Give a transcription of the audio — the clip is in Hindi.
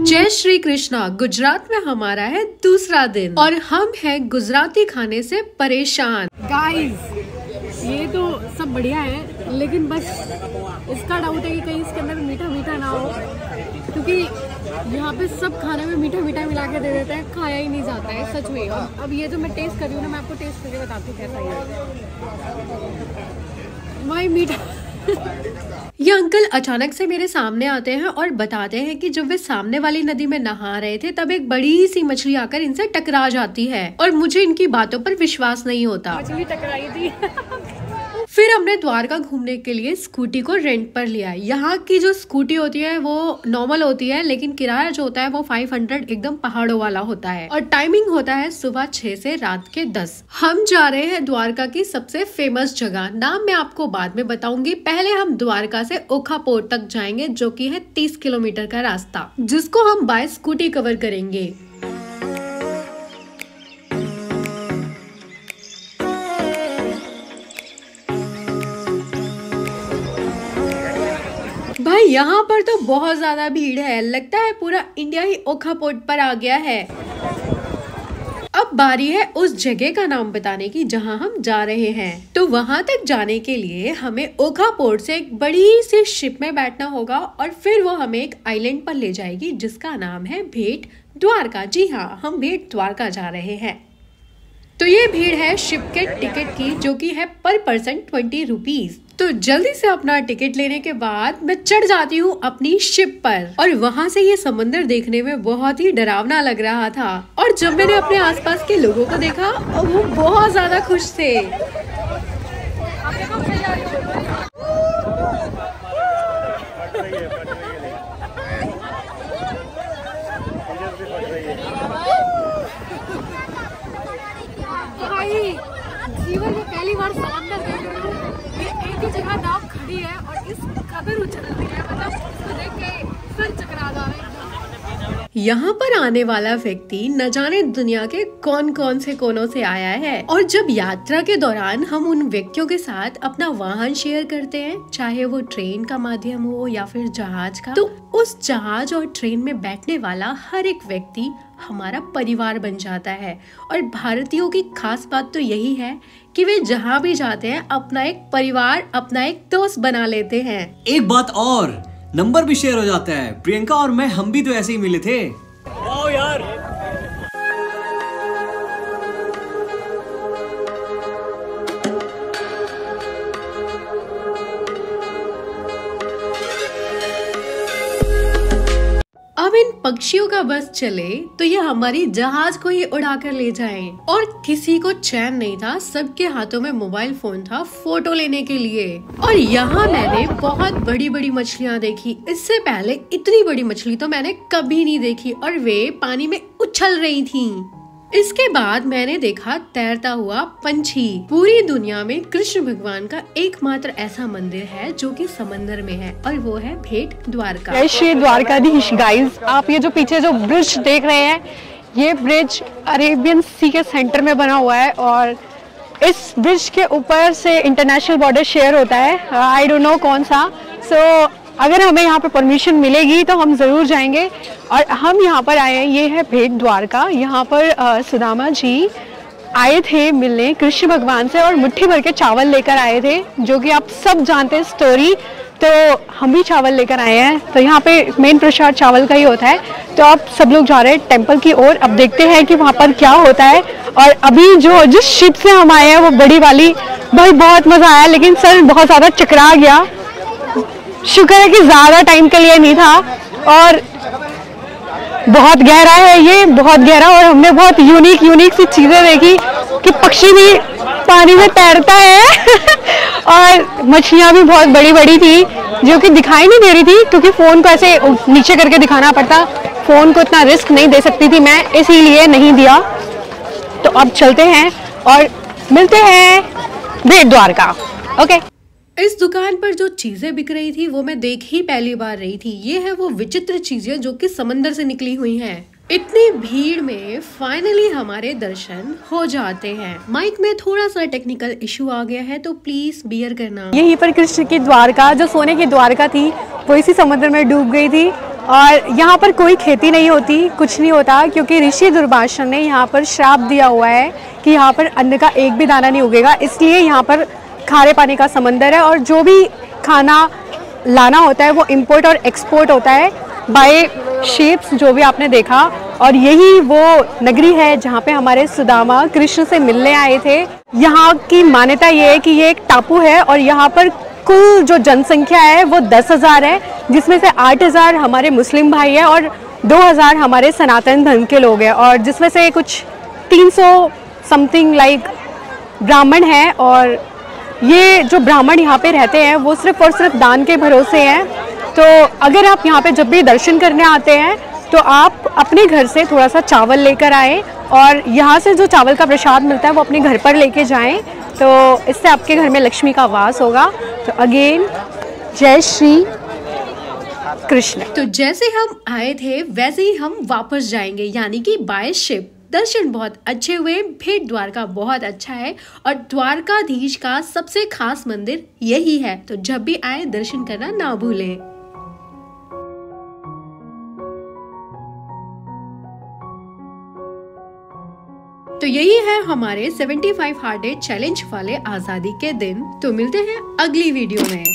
जय श्री कृष्णा। गुजरात में हमारा है दूसरा दिन और हम हैं गुजराती खाने से परेशान। गाइस ये तो सब बढ़िया है, लेकिन बस इसका डाउट है कि कहीं इसके अंदर मीठा मीठा ना हो, क्योंकि यहाँ पे सब खाने में मीठा मीठा मिला के दे देते हैं, खाया ही नहीं जाता है सच में। और अब ये जो मैं टेस्ट कर रही हूँ ना, मैं आपको टेस्ट करके बताती हूँ कैसा है। भाई मीठा ये अंकल अचानक से मेरे सामने आते हैं और बताते हैं कि जब वे सामने वाली नदी में नहा रहे थे तब एक बड़ी सी मछली आकर इनसे टकरा जाती है और मुझे इनकी बातों पर विश्वास नहीं होता। मछली टकराई थी। फिर हमने द्वारका घूमने के लिए स्कूटी को रेंट पर लिया। यहाँ की जो स्कूटी होती है वो नॉर्मल होती है, लेकिन किराया जो होता है वो 500 एकदम पहाड़ों वाला होता है और टाइमिंग होता है सुबह 6 से रात के 10। हम जा रहे हैं द्वारका की सबसे फेमस जगह, नाम मैं आपको बाद में बताऊंगी। पहले हम द्वारका से ओखा पोर्ट तक जाएंगे, जो की है 30 किलोमीटर का रास्ता, जिसको हम बाय स्कूटी कवर करेंगे। भाई यहाँ पर तो बहुत ज्यादा भीड़ है, लगता है पूरा इंडिया ही ओखा पोर्ट पर आ गया है। अब बारी है उस जगह का नाम बताने की जहाँ हम जा रहे हैं। तो वहाँ तक जाने के लिए हमें ओखा पोर्ट से एक बड़ी सी शिप में बैठना होगा और फिर वो हमें एक आइलैंड पर ले जाएगी जिसका नाम है भेट द्वारका। जी हाँ, हम भेट द्वारका जा रहे हैं। तो ये भीड़ है शिप के टिकट की, जो कि है पर पर्सन 20 रुपीज। तो जल्दी से अपना टिकट लेने के बाद मैं चढ़ जाती हूँ अपनी शिप पर और वहाँ से ये समंदर देखने में बहुत ही डरावना लग रहा था। और जब मैंने अपने आसपास के लोगों को देखा वो बहुत ज्यादा खुश थे। जीवन में पहली बार समंदर देख रही हूँ। ये एक ही जगह नाव खड़ी है और इस कदर उछल रही है, मतलब इसको देख के सर चकरा जा रहा है। यहाँ पर आने वाला व्यक्ति न जाने दुनिया के कौन कौन से कोनों से आया है। और जब यात्रा के दौरान हम उन व्यक्तियों के साथ अपना वाहन शेयर करते हैं, चाहे वो ट्रेन का माध्यम हो या फिर जहाज का, तो उस जहाज और ट्रेन में बैठने वाला हर एक व्यक्ति हमारा परिवार बन जाता है। और भारतीयों की खास बात तो यही है कि वे जहाँ भी जाते हैं अपना एक परिवार, अपना एक दोस्त बना लेते हैं। एक बात और, नंबर भी शेयर हो जाता है। प्रियंका और मैं, हम भी तो ऐसे ही मिले थे। वाह यार। अब इन पक्षियों का बस चले तो ये हमारी जहाज को ही उड़ा कर ले जाएं। और किसी को चैन नहीं था, सबके हाथों में मोबाइल फोन था फोटो लेने के लिए। और यहाँ मैंने बहुत बड़ी बड़ी मछलियाँ देखी। इससे पहले इतनी बड़ी मछली तो मैंने कभी नहीं देखी और वे पानी में उछल रही थी। इसके बाद मैंने देखा तैरता हुआ पंछी। पूरी दुनिया में कृष्ण भगवान का एकमात्र ऐसा मंदिर है जो कि समंदर में है और वो है भेट द्वारका। जय श्री द्वारकाधीश। गाइस, आप ये जो पीछे जो ब्रिज देख रहे हैं, ये ब्रिज अरेबियन सी के सेंटर में बना हुआ है और इस ब्रिज के ऊपर से इंटरनेशनल बॉर्डर शेयर होता है, आई डोंट नो कौन सा। सो अगर हमें यहाँ पे परमिशन मिलेगी तो हम ज़रूर जाएंगे। और हम यहाँ पर आए हैं, ये है भेट द्वारका। यहाँ पर सुदामा जी आए थे मिलने कृष्ण भगवान से और मुट्ठी भर के चावल लेकर आए थे, जो कि आप सब जानते हैं स्टोरी। तो हम भी चावल लेकर आए हैं। तो यहाँ पे मेन प्रसाद चावल का ही होता है। तो आप सब लोग जा रहे हैं टेम्पल की ओर। अब देखते हैं कि वहाँ पर क्या होता है। और अभी जिस शिप से हम आए हैं वो बड़ी वाली, भाई बहुत मज़ा आया, लेकिन सर बहुत ज़्यादा चकरा गया। शुक्र है कि ज्यादा टाइम के लिए नहीं था। और बहुत गहरा है ये, बहुत गहरा। और हमने बहुत यूनिक सी चीजें देखी कि पक्षी भी पानी में तैरता है और मछलियां भी बहुत बड़ी बड़ी थी जो कि दिखाई नहीं दे रही थी, क्योंकि फोन को ऐसे नीचे करके दिखाना पड़ता। फोन को इतना रिस्क नहीं दे सकती थी मैं, इसीलिए नहीं दिया। तो अब चलते हैं और मिलते हैं भेट द्वारका। ओके। इस दुकान पर जो चीजें बिक रही थी वो मैं देख ही पहली बार रही थी। ये है वो विचित्र चीजें जो कि समंदर से निकली हुई हैं। इतनी भीड़ में फाइनली हमारे दर्शन हो जाते हैं। माइक में थोड़ा सा टेक्निकल इशू आ गया है तो प्लीज बियर करना। यहीं पर कृष्ण की द्वारका, जो सोने की द्वारका थी, वो इसी समुद्र में डूब गई थी। और यहाँ पर कोई खेती नहीं होती, कुछ नहीं होता, क्योंकि ऋषि दुर्वासा ने यहाँ पर श्राप दिया हुआ है कि यहाँ पर अन्न का एक भी दाना नहीं उगेगा। इसलिए यहाँ पर खारे पानी का समंदर है और जो भी खाना लाना होता है वो इंपोर्ट और एक्सपोर्ट होता है बाय शिप्स, जो भी आपने देखा। और यही वो नगरी है जहाँ पे हमारे सुदामा कृष्ण से मिलने आए थे। यहाँ की मान्यता ये है कि ये एक टापू है और यहाँ पर कुल जो जनसंख्या है वो 10,000 है, जिसमें से 8,000 हमारे मुस्लिम भाई है और 2,000 हमारे सनातन धर्म के लोग हैं, और जिसमें से कुछ 300 समथिंग लाइक ब्राह्मण हैं। और ये जो ब्राह्मण यहाँ पे रहते हैं वो सिर्फ और सिर्फ दान के भरोसे हैं। तो अगर आप यहाँ पे जब भी दर्शन करने आते हैं तो आप अपने घर से थोड़ा सा चावल लेकर आएँ और यहाँ से जो चावल का प्रसाद मिलता है वो अपने घर पर लेके जाएं, तो इससे आपके घर में लक्ष्मी का वास होगा। तो अगेन जय श्री कृष्ण। तो जैसे हम आए थे वैसे ही हम वापस जाएंगे, यानी कि बाय शिप। दर्शन बहुत अच्छे हुए, भेंट द्वारका बहुत अच्छा है और द्वारकाधीश का सबसे खास मंदिर यही है। तो जब भी आए दर्शन करना ना भूलें। तो यही है हमारे 75 हार्ट डे चैलेंज वाले आजादी के दिन। तो मिलते हैं अगली वीडियो में।